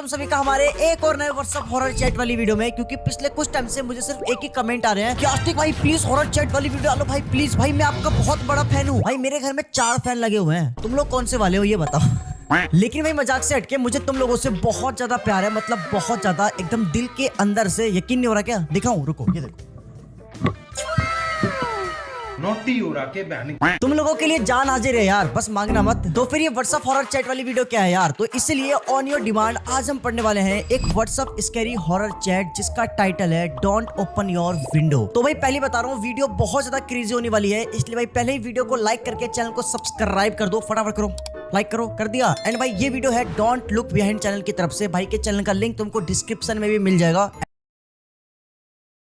तुम सभी का हमारे एक और नए व्हाट्सएप हॉरर चैट वाली वीडियो में। क्योंकि पिछले कुछ टाइम से मुझे सिर्फ एक ही कमेंट आ रहे हैं कि आस्तिक भाई प्लीज हॉरर चैट वाली वीडियो डालो भाई प्लीज। भाई मैं आपका बहुत बड़ा फैन हूँ भाई, मेरे घर में 4 फैन लगे हुए हैं। तुम लोग कौन से वाले हो ये बताओ। लेकिन भाई मजाक से हटके मुझे तुम लोगों से बहुत ज्यादा प्यार है, मतलब बहुत ज्यादा, एकदम दिल के अंदर से। यकीन नहीं हो रहा क्या? दिखाऊं? रुको, ये देखो। नोटी हो रहा के बहनी। तुम लोगों के लिए जान हाजिर है यार, बस मांगना मत। तो फिर ये व्हाट्सएप हॉरर चैट वाली वीडियो क्या है यार? तो इसलिए ऑन योर डिमांड आज हम पढ़ने वाले हैं एक व्हाट्सएप स्कैरी हॉरर चैट जिसका टाइटल है डोंट ओपन योर विंडो। तो भाई पहले बता रहा हूँ वीडियो बहुत ज्यादा क्रेजी होने वाली है, इसलिए भाई पहले ही वीडियो को लाइक करके चैनल को सब्सक्राइब कर दो। फटाफट करो, लाइक करो। कर दिया? एंड भाई ये वीडियो है डोंट लुक बिहाइंड चैनल की तरफ से। भाई के चैनल का लिंक तुमको डिस्क्रिप्शन में भी मिल जाएगा।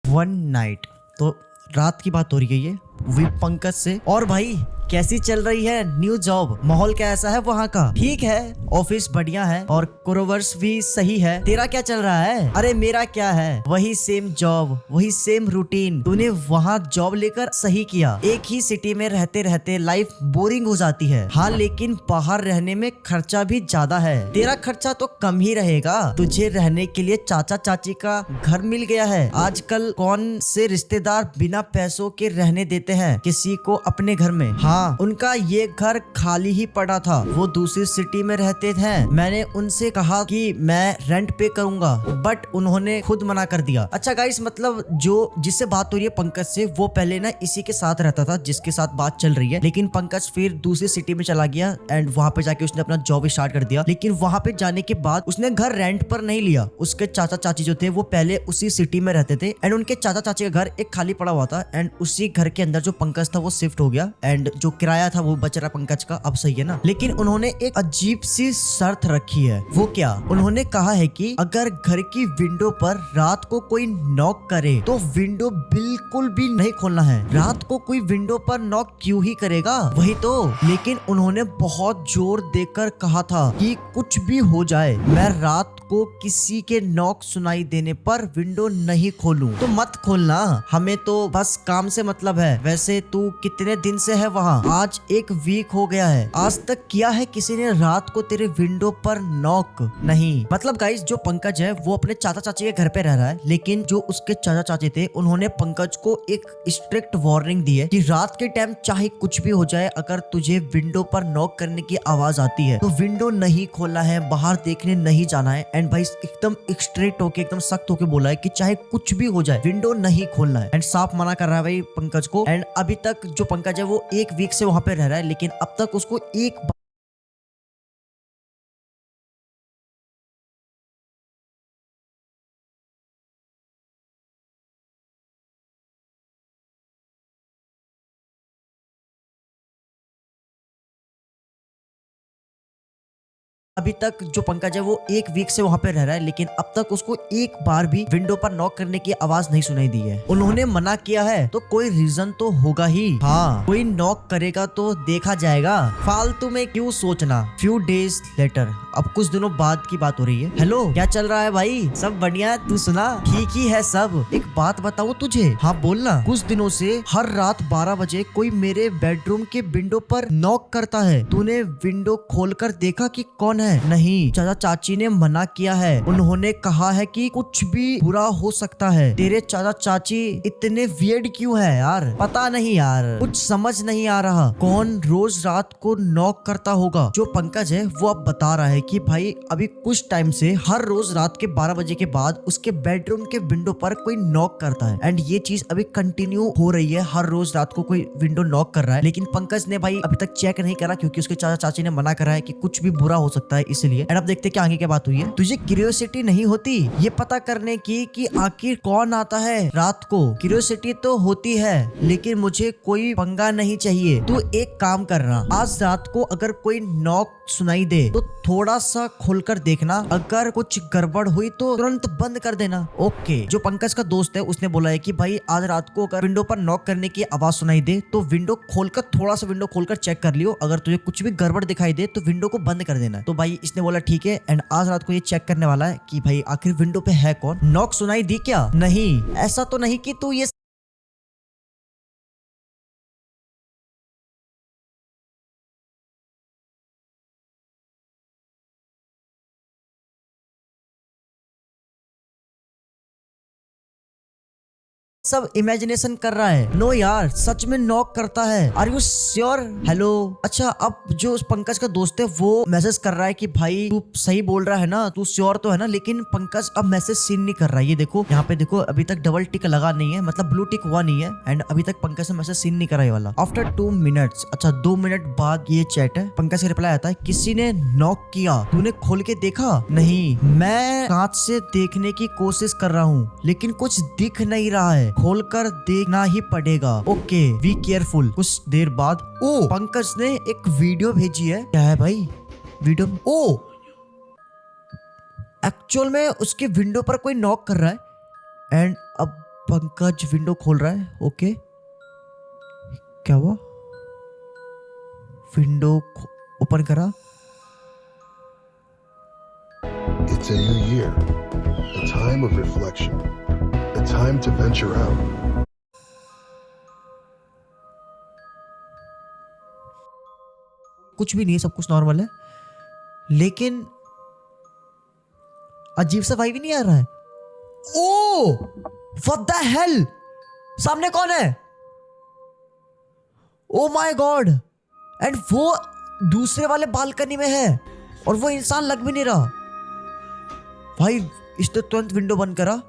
वन नाइट, तो रात की बात हो रही है ये वी पंकज से। और भाई कैसी चल रही है न्यू जॉब? माहौल कैसा है वहाँ का? ठीक है, ऑफिस बढ़िया है और कोरोवर्स भी सही है। तेरा क्या चल रहा है? अरे मेरा क्या है, वही सेम जॉब, वही सेम रूटीन। तूने वहाँ जॉब लेकर सही किया। एक ही सिटी में रहते रहते लाइफ बोरिंग हो जाती है। हाँ लेकिन बाहर रहने में खर्चा भी ज्यादा है। तेरा खर्चा तो कम ही रहेगा, तुझे रहने के लिए चाचा चाची का घर मिल गया है। आजकल कौन से रिश्तेदार बिना पैसों के रहने देते हैं किसी को अपने घर में? हाँ उनका ये घर खाली ही पड़ा था, वो दूसरी सिटी में रहते थे। मैंने उनसे कहा कि मैं रेंट पे करूंगा बट उन्होंने खुद मना कर दिया। अच्छा गाइस, मतलब जो जिससे बात हो रही है पंकज से, वो पहले ना इसी के साथ रहता था जिसके साथ बात चल रही है। लेकिन पंकज फिर दूसरी सिटी में चला गया एंड वहां पे जाके उसने अपना जॉब स्टार्ट कर दिया। लेकिन वहां पे जाने के बाद उसने घर रेंट पर नहीं लिया। उसके चाचा चाची जो थे वो पहले उसी सिटी में रहते थे एंड उनके चाचा चाची का घर एक खाली पड़ा हुआ था एंड उसी घर के अंदर जो पंकज था वो शिफ्ट हो गया एंड जो किराया था वो बच रहा पंकज का। अब सही है ना? लेकिन उन्होंने एक अजीब सी शर्त रखी है। वो क्या? उन्होंने कहा है कि अगर घर की विंडो पर रात को कोई नॉक करे तो विंडो बिल्कुल भी नहीं खोलना है। रात को कोई विंडो पर नॉक क्यों ही करेगा? वही तो। लेकिन उन्होंने बहुत जोर देकर कहा था कि कुछ भी हो जाए मैं रात को किसी के नॉक सुनाई देने पर विंडो नहीं खोलूं। तो मत खोलना, हमें तो बस काम से मतलब है। वैसे तू कितने दिन से है वहाँ? आज 1 वीक हो गया है। आज तक किया है किसी ने रात को तेरे विंडो पर नॉक? नहीं। मतलब गाइस जो पंकज है वो अपने चाचा चाची के घर पे रह रहा है, लेकिन जो उसके चाचा चाची थे उन्होंने पंकज को एक स्ट्रिक्ट वार्निंग दी है कि रात के टाइम चाहे कुछ भी हो जाए, अगर तुझे विंडो पर नॉक करने की आवाज आती है तो विंडो नहीं खोलना है, बाहर देखने नहीं जाना है। एंड भाई एकदम स्ट्रेट होके, एकदम सख्त होके बोला है कि चाहे कुछ भी हो जाए विंडो नहीं खोलना है। एंड साफ मना कर रहा है भाई पंकज को। एंड अभी तक जो पंकज है वो 1 वीक से वहां पे रह रहा है, लेकिन अब तक उसको एक अभी तक जो पंकज है वो 1 वीक से वहां पे रह रहा है, लेकिन अब तक उसको एक बार भी विंडो पर नॉक करने की आवाज नहीं सुनाई दी है। उन्होंने मना किया है तो कोई रीजन तो होगा ही। हाँ कोई नॉक करेगा तो देखा जाएगा, फालतू में क्यों सोचना। फ्यू डेज लेटर, अब कुछ दिनों बाद की बात हो रही है। हेलो क्या चल रहा है भाई? सब बढ़िया, तू सुना? ठीक ही है सब। एक बात बताऊं तुझे? हाँ बोलना। कुछ दिनों से हर रात 12 बजे कोई मेरे बेडरूम के विंडो पर नॉक करता है। तूने विंडो खोलकर देखा कि कौन है? नहीं, चाचा चाची ने मना किया है। उन्होंने कहा है कि कुछ भी बुरा हो सकता है। तेरे चाचा चाची इतने वियर्ड क्यों है यार? पता नहीं यार, कुछ समझ नहीं आ रहा। कौन रोज रात को नॉक करता होगा? जो पंकज है वो अब बता रहा है कि भाई अभी कुछ टाइम से हर रोज रात के 12 बजे के बाद उसके बेडरूम के विंडो पर कोई नॉक करता है एंड ये चीज अभी कंटिन्यू हो रही है। हर रोज रात को कोई विंडो नॉक कर रहा है, लेकिन पंकज ने भाई अभी तक चेक नहीं करा क्योंकि उसके चाचा चाची ने मना करा है कि कुछ भी बुरा हो सकता है इसलिए। एंड अब देखते क्या आगे क्या बात हुई है। तुझे क्यूरियोसिटी नहीं होती ये पता करने की कि आखिर कौन आता है रात को? क्यूरियोसिटी तो होती है लेकिन मुझे कोई पंगा नहीं चाहिए। तू एक काम करना, आज रात को अगर कोई नॉक सुनाई दे तो थोड़ा सा खोलकर देखना, अगर कुछ गड़बड़ हुई तो तुरंत बंद कर देना। ओके। जो पंकज का दोस्त है उसने बोला है कि भाई आज रात को अगर विंडो पर नॉक करने की आवाज सुनाई दे तो विंडो खोलकर, थोड़ा सा विंडो खोलकर चेक कर लियो, अगर तुझे कुछ भी गड़बड़ दिखाई दे तो विंडो को बंद कर देना। तो भाई इसने बोला ठीक है एंड आज रात को ये चेक करने वाला है कि भाई आखिर विंडो पे है कौन। नॉक सुनाई दी क्या? नहीं, ऐसा तो नहीं कि तू ये सब इमेजिनेशन कर रहा है। नो यार, सच में नॉक करता है। Are you sure? हेलो। अच्छा, अब जो उस पंकज का दोस्त है वो मैसेज कर रहा है कि भाई तू सही बोल रहा है ना, तू श्योर तो है ना। लेकिन पंकज अब मैसेज सीन नहीं कर रहा है। ये देखो यहाँ पे देखो, अभी तक डबल टिक लगा नहीं है, मतलब ब्लू टिक हुआ नहीं है। एंड अभी तक पंकज ने मैसेज सीन नहीं करा ये वाला। आफ्टर 2 मिनट्स, अच्छा 2 मिनट बाद ये चैट है। पंकज का रिप्लाई आता है, किसी ने नॉक किया, तूने खोल के देखा? नहीं, मैं कांच से देखने की कोशिश कर रहा हूँ लेकिन कुछ दिख नहीं रहा है, खोलकर देखना ही पड़ेगा। Okay, be careful. कुछ देर बाद ओ पंकज ने एक वीडियो भेजी है। क्या है भाई वीडियो? ओ एक्चुअल में उसके विंडो पर कोई नॉक कर रहा है। एंड अब पंकज विंडो खोल रहा है। ओके, क्या हुआ? विंडो ओपन करा। It's a new year, a time of reflection, a time to venture out. कुछ भी नहीं है, सब कुछ नॉर्मल है, लेकिन अजीब सा वाइब ही नहीं आ रहा है। ओ व्हाट द हेल, सामने कौन है? Oh my God. एंड वो दूसरे वाले बालकनी में है और वो इंसान लग भी नहीं रहा। भाई इसने तुरंत विंडो बंद करा।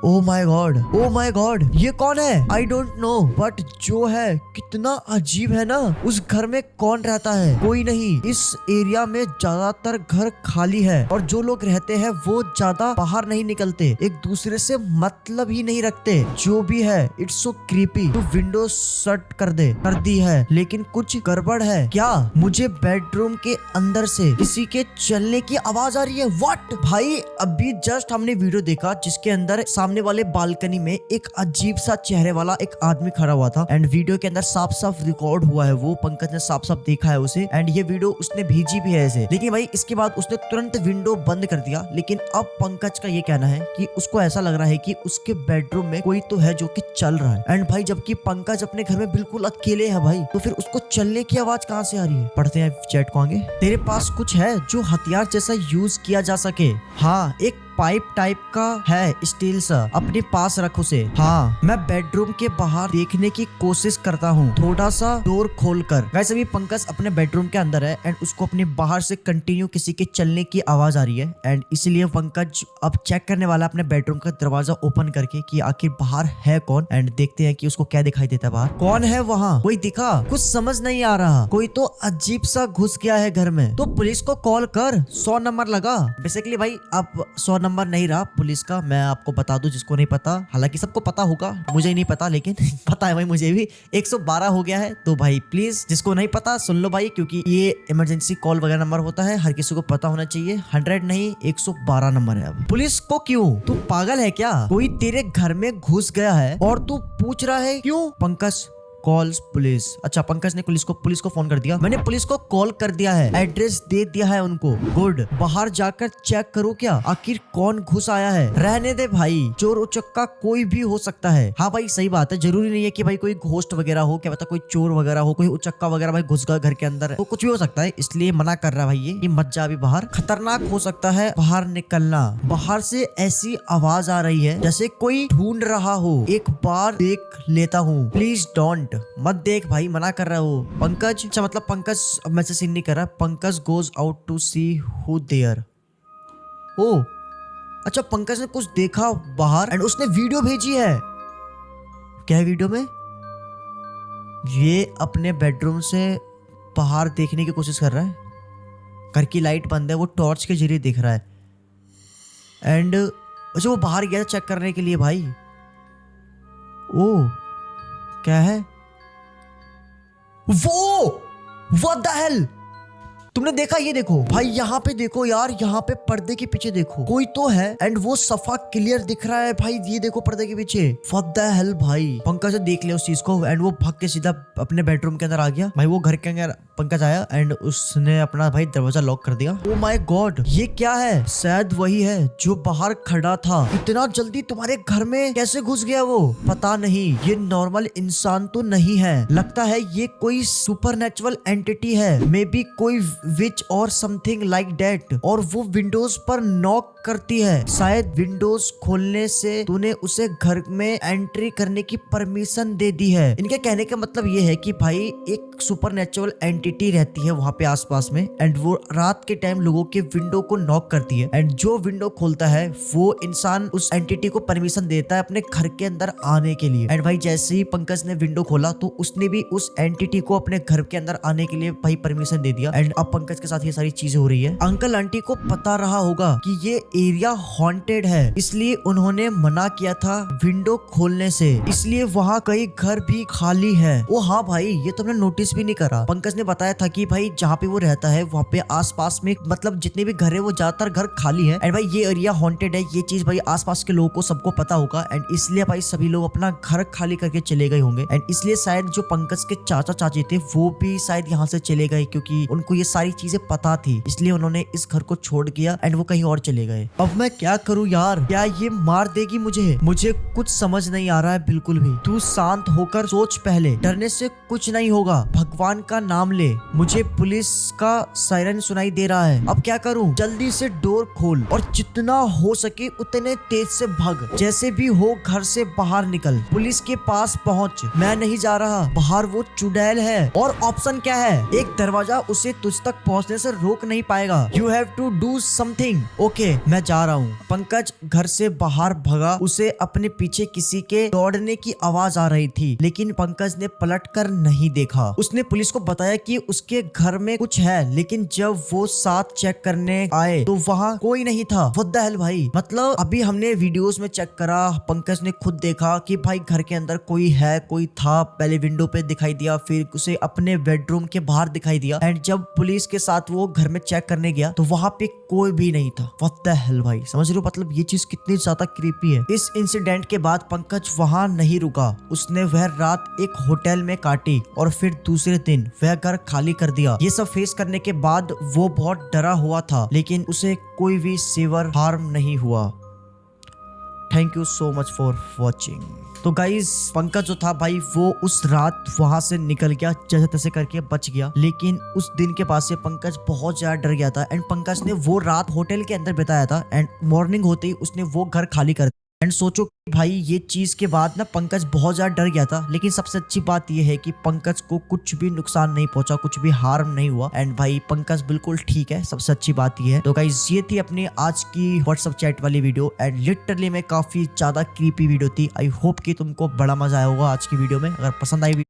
Oh my God, oh my God, ये कौन है? आई डोंट नो, बट जो है कितना अजीब है ना। उस घर में कौन रहता है? कोई नहीं। इस एरिया में ज्यादातर घर खाली है और जो लोग रहते हैं वो ज्यादा बाहर नहीं निकलते, एक दूसरे से मतलब ही नहीं रखते। जो भी है इट्स सो क्रीपी। तू विंडो शट कर दी है, लेकिन कुछ गड़बड़ है क्या? मुझे बेडरूम के अंदर से किसी के चलने की आवाज आ रही है। व्हाट? भाई अभी जस्ट हमने वीडियो देखा जिसके अंदर सामने वाले बालकनी में एक अजीब सा चेहरे वाला एक आदमी खड़ा हुआ था। एंड वीडियो के अंदर साफ साफ रिकॉर्ड हुआ है, वो पंकज ने साफ साफ देखा है उसे। एंड ये वीडियो उसने भेजी भी है ऐसे। लेकिन भाई इसके बाद उसने तुरंत विंडो बंद कर दिया। लेकिन अब पंकज का ये कहना है कि उसको ऐसा लग रहा है कि उसके बेडरूम में कोई तो है जो कि चल रहा है। एंड भाई जबकि पंकज अपने घर में बिल्कुल अकेले है भाई, तो फिर उसको चलने की आवाज कहाँ से आ रही है? पढ़ते हैं चैट को आगे। तेरे पास कुछ है जो हथियार जैसा यूज किया जा सके? हाँ, एक पाइप टाइप का है, स्टील सा, अपने पास रख उसे। हाँ, मैं बेडरूम के बाहर देखने की कोशिश करता हूँ, थोड़ा सा डोर खोलकर। वैसे भी पंकज अपने बेडरूम के अंदर है एंड उसको अपने बाहर से कंटिन्यू किसी के चलने की आवाज आ रही है। एंड इसीलिए पंकज अब चेक करने वाला अपने बेडरूम का दरवाजा ओपन करके कि आखिर बाहर है कौन। एंड देखते हैं कि उसको क्या दिखाई देता है बाहर। कौन है वहाँ? कोई दिखा? कुछ समझ नहीं आ रहा। कोई तो अजीब सा घुस गया है घर में। तो पुलिस को कॉल कर, 100 नंबर लगा। बेसिकली भाई अब 100 नंबर नहीं रहा पुलिस का, मैं आपको बता दूं जिसको नहीं पता। हालांकि सबको पता होगा, मुझे ही नहीं पता, लेकिन पता है भाई मुझे भी। 112 हो गया है। तो भाई प्लीज जिसको नहीं पता सुन लो भाई, क्योंकि ये इमरजेंसी कॉल वगैरह नंबर होता है, हर किसी को पता होना चाहिए। 100 नहीं 112 नंबर है। अब पुलिस को क्यों? तू पागल है क्या? कोई तेरे घर में घुस गया है और तू पूछ रहा है क्यों? Pankaj calls police. अच्छा, पंकज ने पुलिस को फोन कर दिया। मैंने पुलिस को कॉल कर दिया है, एड्रेस दे दिया है उनको। गुड, बाहर जाकर चेक करो क्या आखिर कौन घुस आया है। रहने दे भाई, चोर उचक्का कोई भी हो सकता है। हाँ भाई सही बात है, जरूरी नहीं है कि भाई कोई घोस्ट वगैरह हो, क्या पता कोई चोर वगैरह हो, कोई उचक्का वगैरह भाई घुस गया घर के अंदर, तो कुछ भी हो सकता है। इसलिए मना कर रहा है भाई ये मत जा अभी बाहर, खतरनाक हो सकता है बाहर निकलना। बाहर से ऐसी आवाज आ रही है जैसे कोई ढूंढ रहा हो। एक बार देख लेता हूँ, प्लीज डोंट, मत देख भाई, मना कर रहा हो पंकज। अच्छा मतलब पंकज अब मैसेज सीन नहीं कर रहा। Pankaj goes out to see who there. ओ अच्छा, पंकज ने कुछ देखा बाहर एंड उसने वीडियो भेजी है। क्या है वीडियो में? ये अपने बेडरूम से बाहर देखने की कोशिश कर रहा है। घर की लाइट बंद है, वो टॉर्च के जरिए देख रहा है। एंड अच्छा वो बाहर गया चेक करने के लिए भाई। ओ क्या है वो? व्हाट द हेल, तुमने देखा? ये देखो भाई, यहाँ पे देखो यार, यहाँ पे पर्दे के पीछे देखो कोई तो है एंड वो सफा क्लियर दिख रहा है भाई। ये देखो पर्दे के पीछे। व्हाट द हेल भाई, पंकज ने देख लिया उस चीज को एंड वो भाग के सीधा अपने बेडरूम के अंदर आ गया। भाई वो घर के अंदर पंकज आया एंड उसने अपना भाई दरवाजा लॉक कर दिया। ओ माय गॉड, ये क्या है? शायद वही है जो बाहर खड़ा था। इतना जल्दी तुम्हारे घर में कैसे घुस गया वो? पता नहीं, ये नॉर्मल इंसान तो नहीं है, लगता है ये कोई सुपरनेचुरल एंटिटी है। मे बी कोई विच और समथिंग लाइक दैट, और वो विंडोज पर नॉक करती है। शायद विंडोज खोलने से तूने उसे घर में एंट्री करने की परमिशन दे दी है। इनके कहने का मतलब ये है कि भाई एक सुपरनेचुरल एंटिटी रहती है वहां पे आसपास में, एंड वो रात के टाइम लोगों के विंडो को नॉक करती है, एंड जो विंडो खोलता है वो इंसान उस एंटिटी को परमिशन देता है अपने घर के अंदर आने के लिए। एंड भाई जैसे ही पंकज ने विंडो खोला तो उसने भी उस एंटिटी को अपने घर के अंदर आने के लिए भाई परमिशन दे दिया। एंड अब पंकज के साथ ये सारी चीजें हो रही है। अंकल आंटी को पता रहा होगा कि ये एरिया हॉन्टेड है, इसलिए उन्होंने मना किया था विंडो खोलने से, इसलिए वहाँ कई घर भी खाली है। ओ हाँ भाई, ये तुमने नोटिस भी नहीं करा। पंकज ने बताया था कि भाई जहाँ पे वो रहता है वहाँ पे आसपास में मतलब जितने भी घर है वो ज्यादातर घर खाली है। एंड भाई ये एरिया हॉन्टेड है, ये चीज भाई आसपास के लोगों को सबको पता होगा, एंड इसलिए भाई सभी लोग अपना घर खाली करके चले गए होंगे। एंड इसलिए शायद जो पंकज के चाचा चाची थे वो भी शायद यहाँ से चले गए, क्योंकि उनको ये सारी चीजें पता थी, इसलिए उन्होंने इस घर को छोड़ दिया एंड वो कहीं और चले गए। अब मैं क्या करूँ यार, क्या ये मार देगी मुझे कुछ समझ नहीं आ रहा है बिल्कुल भी। तू शांत होकर सोच पहले, डरने से कुछ नहीं होगा, भगवान का नाम ले। मुझे पुलिस का सायरन सुनाई दे रहा है, अब क्या करूं? जल्दी से डोर खोल और जितना हो सके उतने तेज से भाग, जैसे भी हो घर से बाहर निकल, पुलिस के पास पहुंच। मैं नहीं जा रहा, बाहर वो चुड़ैल है। और ऑप्शन क्या है? एक दरवाजा उसे तुझ तक पहुंचने से रोक नहीं पाएगा। You have to do something. Okay, मैं जा रहा हूँ। पंकज घर से बाहर भगा, उसे अपने पीछे किसी के दौड़ने की आवाज आ रही थी, लेकिन पंकज ने पलटकर नहीं देखा। उसने पुलिस को बताया कि उसके घर में कुछ है, लेकिन जब वो साथ चेक करने आए तो वहाँ कोई नहीं था। व्हाट द हेल भाई, मतलब अभी हमने वीडियोस में चेक करा, पंकज ने खुद देखा कि भाई घर के अंदर कोई है, कोई था, पहले विंडो पे दिखाई दिया, फिर उसे अपने बेडरूम के बाहर दिखाई दिया, एंड जब पुलिस के साथ वो घर में चेक करने गया तो वहाँ पे कोई भी नहीं था। व्हाट द हेल भाई, समझ रहे हो मतलब ये चीज कितनी ज्यादा क्रीपी है। इस इंसिडेंट के बाद पंकज वहां नहीं रुका, उसने वह रात एक होटल में काटी और फिर दूसरे दिन वह घर खाली कर दिया। ये सब फेस करने के बाद वो बहुत डरा हुआ था, लेकिन उसे कोई भी सीवियर हार्म नहीं हुआ। Thank you so much for watching. तो गाइज पंकज जो था भाई वो उस रात वहां से निकल गया, जैसे तैसे करके बच गया, लेकिन उस दिन के बाद से पंकज बहुत ज्यादा डर गया था, एंड पंकज ने वो रात होटल के अंदर बिताया था, एंड मॉर्निंग होते ही उसने वो घर खाली कर दिया। एंड सोचो भाई ये चीज के बाद ना पंकज बहुत ज्यादा डर गया था, लेकिन सबसे अच्छी बात ये है कि पंकज को कुछ भी नुकसान नहीं पहुंचा, कुछ भी हार्म नहीं हुआ, एंड भाई पंकज बिल्कुल ठीक है, सबसे अच्छी बात ये है। तो गाइस ये थी अपनी आज की व्हाट्सएप चैट वाली वीडियो, एंड लिटरली में काफी ज्यादा क्रीपी वीडियो थी। आई होप कि तुमको बड़ा मजा आया होगा आज की वीडियो में। अगर पसंद आई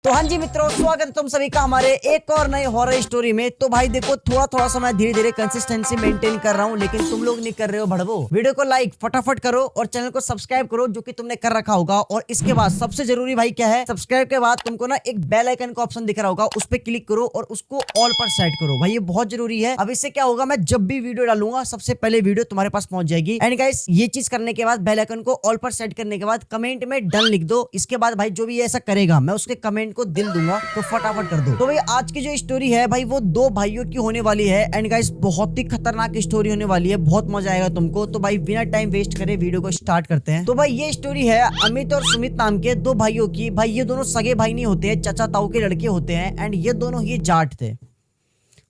तो हाँ जी मित्रों, स्वागत है तुम सभी का हमारे एक और नए हॉरर स्टोरी में। तो भाई देखो थोड़ा सा मैं धीरे धीरे कंसिस्टेंसी मेंटेन कर रहा हूँ, लेकिन तुम लोग नहीं कर रहे हो भड़वो। वीडियो को लाइक फटाफट करो और चैनल को सब्सक्राइब करो, जो कि तुमने कर रखा होगा। और इसके बाद सबसे जरूरी भाई क्या है, सब्सक्राइब के बाद तुमको ना एक बेल आइकन का ऑप्शन दिख रहा होगा, उस पर क्लिक करो और उसको ऑल पर सेट करो भाई, ये बहुत जरूरी है। अब इससे क्या होगा, मैं जब भी वीडियो डालूंगा सबसे पहले वीडियो तुम्हारे पास पहुंच जाएगी। एंड गाइस ये चीज करने के बाद बेल आइकन को ऑल पर सेट करने के बाद कमेंट में डन लिख दो। इसके बाद भाई जो भी ऐसा करेगा मैं उसके कमेंट को दिल दूंगा, तो फटाफट कर दो। तो भाई आज की जो स्टोरी है भाई वो दो भाइयों की होने वाली है, एंड गाइस बहुत ही खतरनाक स्टोरी होने वाली है, बहुत मजा आएगा तुमको। तो भाई बिना टाइम वेस्ट करे वीडियो को स्टार्ट करते हैं। तो भाई ये स्टोरी है अमित और सुमित नाम के दो भाइयों की। भाई ये दोनों सगे भाई नहीं होते हैं, चाचा ताऊ के लड़के होते हैं, एंड ये दोनों ही जाट थे।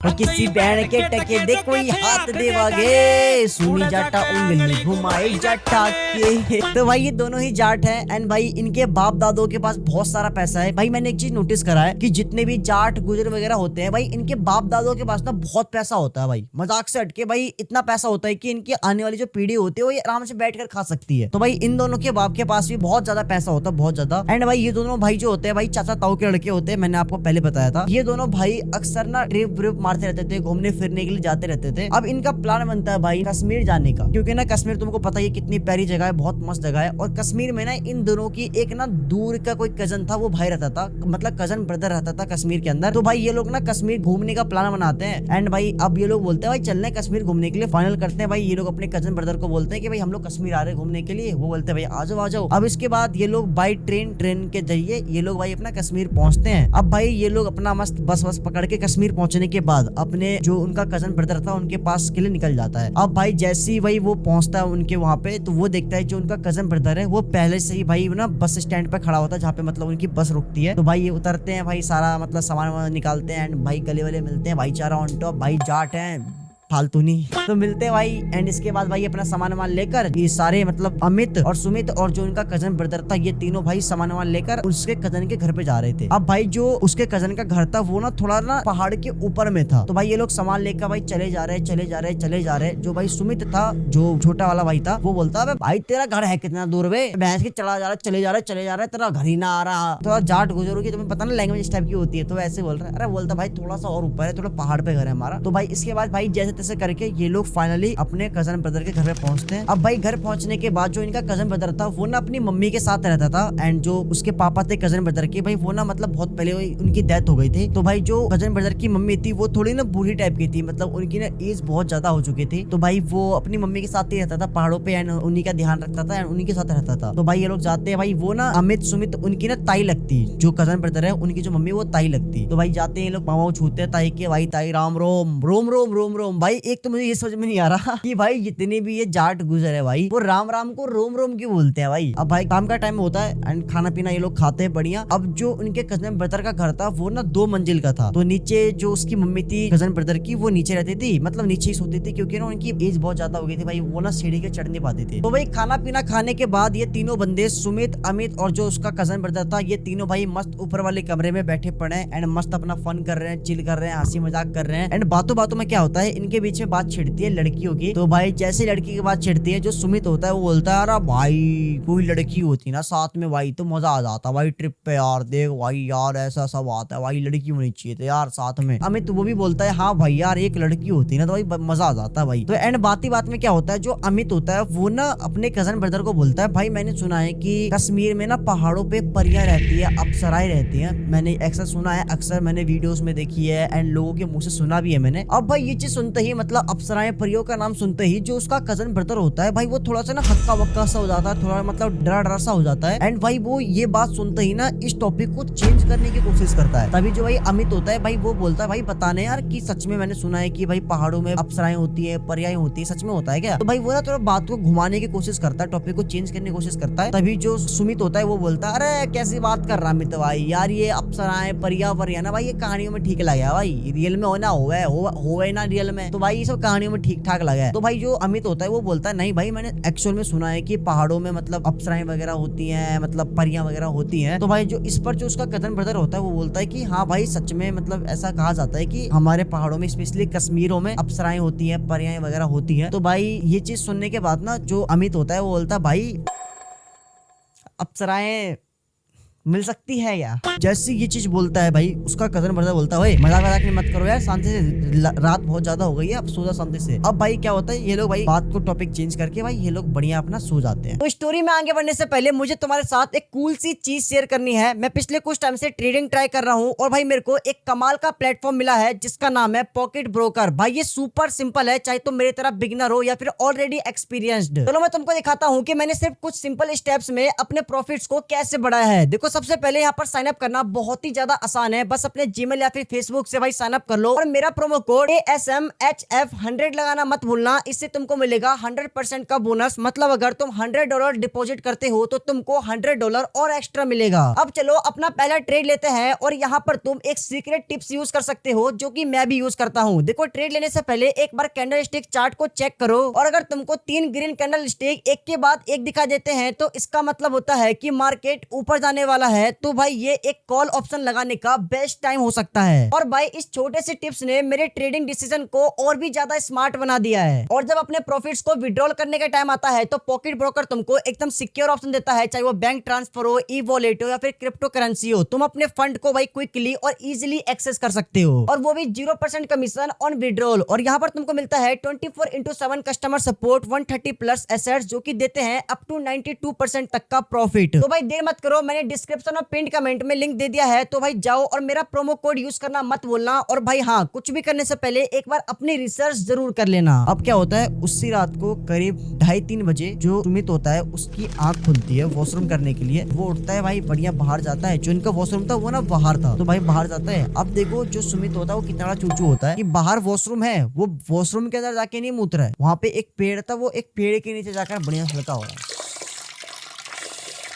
और किसी बहन के टके दे कोई हाथ देवागे, सुनी जाटा उंगली घुमाए जाटा के। तो भाई ये दोनों ही जाट हैं, एंड भाई इनके बाप दादों के पास बहुत सारा पैसा है। भाई मैंने एक चीज नोटिस करा है कि जितने भी जाट गुजर वगैरह होते हैं भाई इनके बाप दादों के पास ना बहुत पैसा होता है भाई, मजाक से हटके भाई इतना पैसा होता है कि इनकी आने वाली जो पीढ़ी होती है वो आराम से बैठ कर खा सकती है। तो भाई इन दोनों के बाप के पास भी बहुत ज्यादा पैसा होता है, बहुत ज्यादा। एंड भाई ये दोनों भाई जो होते हैं भाई चाचा ताऊ के लड़के होते हैं, मैंने आपको पहले बताया था। ये दोनों भाई अक्सर ना ट्रिप व्रिप मारते रहते थे, घूमने फिरने के लिए जाते रहते थे। अब इनका प्लान बनता है भाई कश्मीर जाने का, क्योंकि ना कश्मीर तुमको पता ही कितनी प्यारी जगह है, बहुत मस्त जगह है। और कश्मीर में ना इन दोनों की एक ना दूर का कोई कजन था, वो भाई रहता था, मतलब कजन ब्रदर रहता था कश्मीर के अंदर। तो भाई ये लोग ना कश्मीर घूमने का प्लान बनाते हैं, एंड भाई अब ये लोग बोलते हैं भाई चलने कश्मीर घूमने के लिए, फाइनल करते हैं। भाई ये लोग अपने कजन ब्रदर को बोलते हैं कि भाई हम लोग कश्मीर आ रहे हैं घूमने के लिए, वो बोलते हैं भाई आ जाओ आ जाओ। अब इसके बाद ये लोग बाई ट्रेन के जरिए ये लोग भाई अपना कश्मीर पहुंचते हैं। अब भाई ये लोग अपना मस्त बस पकड़ के कश्मीर पहुंचने के बाद बाद अपने जो उनका कजन ब्रदर था उनके पास के लिए निकल जाता है। अब भाई जैसे ही भाई वो पहुंचता है उनके वहां पे, तो वो देखता है जो उनका कजन ब्रदर है वो पहले से ही भाई ना बस स्टैंड पे खड़ा होता है जहाँ पे मतलब उनकी बस रुकती है। तो भाई ये उतरते हैं, भाई सारा मतलब सामान निकालते हैं एंड भाई गले वाले मिलते हैं, भाईचारा ऑन टॉप, भाई जाट है फालतू नहीं तो मिलते हैं भाई। एंड इसके बाद भाई अपना सामान वामान लेकर ये सारे मतलब अमित और सुमित और जो उनका कजन ब्रदर था ये तीनों भाई सामान वामान लेकर उसके कजन के घर पे जा रहे थे। अब भाई जो उसके कजन का घर था वो ना थोड़ा ना पहाड़ के ऊपर में था। तो भाई ये लोग सामान लेकर भाई चले जा रहे। जो भाई सुमित था जो छोटा वाला भाई था वो बोलता है भाई तेरा घर है कितना दूर वे, भैंस के चले जा रहे तेरा घर ही ना आ रहा। तो जाट गुजरों की तुम्हें पता ना लैंग्वेज इस टाइप की होती है, तो ऐसे बोल रहा है। अरे बोलता भाई थोड़ा सा और ऊपर है, थोड़ा पहाड़ पे घर है हमारा। तो भाई इसके बाद भाई जैसे तैसे करके ये लोग फाइनली अपने कजन ब्रदर के घर पे पहुंचते हैं। अब भाई घर पहुंचने के बाद जो इनका कजन ब्रदर था वो ना अपनी मम्मी के साथ रहता था एंड जो उसके पापा थे कजन ब्रदर के भाई वो ना मतलब बहुत पहले उनकी डेथ हो गई थी। तो भाई जो कजन ब्रदर की मम्मी थी वो थोड़ी ना बूढ़ी टाइप की थी, मतलब उनकी ना एज बहुत ज्यादा हो चुकी थी। तो भाई वो अपनी मम्मी के साथ ही रहता था पहाड़ों पे एंड उन्हीं का ध्यान रखता था एंड उन्हीं के साथ रहता था। तो भाई ये लोग जाते हैं, भाई वो ना अमित सुमित उनकी ना ताई लगती, जो कजन ब्रदर है उनकी जो मम्मी वो ताई लगती। तो भाई जाते हैं ये लोग पाँव छूते हैं ताई के, भाई ताई राम रोम रोम रोम रोम रोम। भाई एक तो मुझे ये समझ में नहीं आ रहा कि भाई जितने भी ये जाट गुजर है भाई वो राम राम को रोम रोम क्यों बोलते हैं भाई। अब भाई काम का टाइम होता है एंड खाना पीना ये लोग खाते हैं बढ़िया। अब जो उनके कजन ब्रदर का घर था वो ना 2 मंजिल का था। तो नीचे जो उसकी मम्मी थी कजन ब्रदर की वो नीचे रहती थी, मतलब नीचे ही सोती थी क्योंकि ना उनकी एज बहुत ज्यादा हो गई थी भाई, वो ना सीढ़ी के चढ़ नहीं पाते थे। तो भाई खाना पीना खाने के बाद ये तीनों बंदे सुमित अमित और जो उसका कजन ब्रदर था ये तीनों भाई मस्त ऊपर वाले कमरे में बैठे पड़े हैं एंड मस्त अपना फन कर रहे हैं, चिल कर रहे हैं, हंसी मजाक कर रहे हैं। एंड बातों बातों में क्या होता है इनके बीच में बात छिड़ती है लड़कियों की। तो भाई जैसे लड़की की बात छिड़ती है जो सुमित होता है वो बोलता है अरे भाई कोई लड़की होती ना साथ में भाई तो मजा आ जाता भाई ट्रिप पे यार, देख भाई यार ऐसा सब आता है भाई, लड़की होनी चाहिए तो यार साथ में। अमित वो भी बोलता है हाँ भाई यार एक लड़की होती ना तो भाई मजा आ जाता भाई। तो एंड बात ही बात में क्या होता है जो अमित होता है वो ना अपने कजन ब्रदर को बोलता है भाई मैंने सुना है कि कश्मीर में ना पहाड़ों पे परियां रहती है, अप्सराएं रहती है, मैंने अक्सर सुना है, अक्सर मैंने वीडियोस में देखी है एंड लोगों के मुंह से सुना भी है मैंने। अब भाई ये चीज सुनते ही मतलब अप्सराएं परियों का नाम सुनते ही जो उसका कजन ब्रदर होता है भाई वो थोड़ा सा ना हक्का बक्का सा हो जाता है, थोड़ा मतलब डरा सा हो जाता है एंड भाई वो ये बात सुनते ही ना इस टॉपिक को चेंज करने की कोशिश करता है। तभी जो भाई अमित होता है भाई वो बोलता है भाई बताने यार कि सच में मैंने सुना है कि भाई पहाड़ों में अप्सराएं होती है, परियां होती है, सच में होता है क्या? तो भाई वो ना थोड़ा बात को घुमाने की कोशिश करता है, टॉपिक को चेंज करने की कोशिश करता है। तभी जो सुमित होता है वो बोलता है अरे कैसी बात कर रहा अमित भाई, यार ये अप्सराएं परियां ना भाई ये कहानियों में ठीक लगा भाई, रियल में होना होवे ना रियल में, तो भाई ये सब कहानियों में ठीक ठाक लगा है। तो भाई जो अमित होता है वो बोलता है नहीं भाई मैंने एक्चुअल में सुना है कि पहाड़ों में मतलब अप्सराएं वगैरह होती हैं, मतलब परियां वगैरह होती हैं। तो भाई जो इस पर जो उसका कजन ब्रदर होता है वो बोलता है कि हाँ भाई सच में मतलब ऐसा कहा जाता है कि हमारे पहाड़ों में स्पेशली कश्मीरों में अप्सराएं होती हैं, परियां वगैरह होती हैं। तो भाई ये चीज सुनने के बाद ना जो अमित होता है वो बोलता है भाई अप्सराएं मिल सकती है या? जैसे ये चीज बोलता है भाई उसका कजन ब्रदर बोलता है मजाक नहीं मत करो यार, शांति से, रात बहुत ज्यादा हो गई है, अब सो जा शांति से। अब भाई क्या होता है ये लोग भाई बात को टॉपिक चेंज करके भाई ये लोग बढ़िया अपना सो जाते हैं। तो स्टोरी में आगे बढ़ने से पहले मुझे तुम्हारे साथ एक कूल सी चीज शेयर करनी है। मैं पिछले कुछ टाइम से ट्रेडिंग ट्राई कर रहा हूँ और भाई मेरे को एक कमाल का प्लेटफॉर्म मिला है जिसका नाम है पॉकेट ब्रोकर। भाई ये सुपर सिंपल है, चाहे तुम मेरी तरह बिगिनर हो या फिर ऑलरेडी एक्सपीरियंस्ड। चलो मैं तुमको दिखाता हूँ कि मैंने सिर्फ कुछ सिंपल स्टेप्स में अपने प्रॉफिट्स को कैसे बढ़ाया है। देखो सबसे पहले यहाँ पर साइन अप करना बहुत ही ज्यादा आसान है, बस अपने जीमेल या फिर फेसबुक से भाई साइन अप कर लो और मेरा प्रोमो कोड ASMHF100 लगाना मत भूलना, इससे तुमको मिलेगा 100% का बोनस। मतलब अगर तुम $100 डिपॉजिट करते हो तो तुमको $100 और एक्स्ट्रा मिलेगा। अब चलो अपना पहला ट्रेड लेते हैं और यहाँ पर तुम एक सीक्रेट टिप्स यूज कर सकते हो जो कि मैं भी यूज करता हूँ। देखो ट्रेड लेने से पहले एक बार कैंडल स्टिक चार्ट को चेक करो और अगर तुमको 3 ग्रीन कैंडल स्टिक एक के बाद एक दिखा देते हैं तो इसका मतलब होता है कि मार्केट ऊपर जाने वाला है। तो भाई ये एक कॉल ऑप्शन लगाने का बेस्ट टाइम हो सकता है। और भाई इस छोटे से टिप्स ने मेरे ट्रेडिंग डिसीजन को और भी ज्यादा स्मार्ट बना दिया है। और जब अपने प्रॉफिट्स को विड्रॉल करने का टाइम आता है तो पॉकेट ब्रोकर तुमको एकदम सिक्योर ऑप्शन देता है, चाहे वो बैंक ट्रांसफर हो, ई वॉलेट हो या फिर क्रिप्टो करेंसी हो। तुम अपने फंड को भाई क्विकली और इजिली एक्सेस कर सकते हो और वो भी 0% कमीशन ऑन विड्रॉल। और यहाँ पर तुमको मिलता है 24/7 कस्टमर सपोर्ट, 130 प्लस एसेट्स जो कि देते हैं अप टू 92% तक का प्रॉफिट। तो भाई देर मत करो, मैंने डिस्क्रिप्शन डिस्क्रिप्शन और पिन कमेंट में लिंक दे दिया है, तो भाई जाओ और मेरा प्रोमो कोड यूज करना मत भूलना। और भाई हाँ, कुछ भी करने से पहले एक बार अपनी रिसर्च जरूर कर लेना। अब क्या होता है, उसी रात को करीब 2:30-3 बजे जो सुमित होता है उसकी आंख खुलती है वॉशरूम करने के लिए। वो उठता है भाई, बढ़िया बाहर जाता है। जो इनका वॉशरूम था वो ना बाहर था, तो भाई बाहर जाता है। अब देखो जो सुमित होता है वो कितना बड़ा चूचू होता है कि बाहर वॉशरूम है, वो वॉशरूम के अंदर जाके नहीं मूत्र है। वहां पे एक पेड़ था, वो एक पेड़ के नीचे जाकर बढ़िया हल्का हो रहा है।